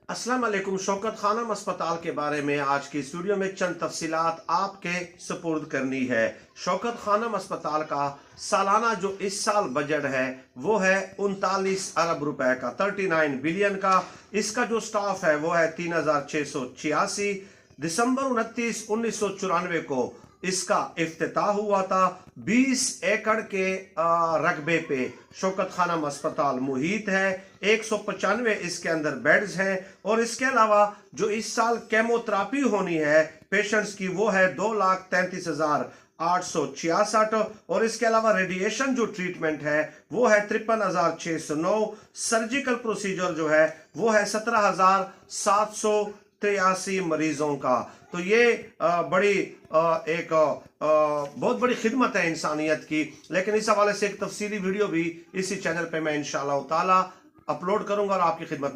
अस्सलाम वालेकुम। शौकत खानम अस्पताल के बारे में आज की इस वीडियो में चंद तफसीलात आपके सुपुर्द करनी है। शौकत खानम अस्पताल का सालाना जो इस साल बजट है वो है 39 अरब रुपए का, 39 बिलियन का। इसका जो स्टाफ है वो है 3686। दिसंबर 29, 1994 को इसका इफ्तिताह हुआ था। 20 एकड़ के रकबे पे शौकत खानम अस्पताल मुहित है। 195 इसके अंदर बेड्स हैं और इसके अलावा जो इस साल केमोथेरेपी होनी है पेशेंट्स की वो है 2,33,866 और इसके अलावा रेडिएशन जो ट्रीटमेंट है वो है 53,609। सर्जिकल प्रोसीजर जो है वो है 17,783 मरीजों का। तो ये बहुत बड़ी खिदमत है इंसानियत की। लेकिन इस हवाले से एक तफसीली वीडियो भी इसी चैनल पे मैं इंशाअल्लाह ताला अपलोड करूंगा और आपकी खिदमत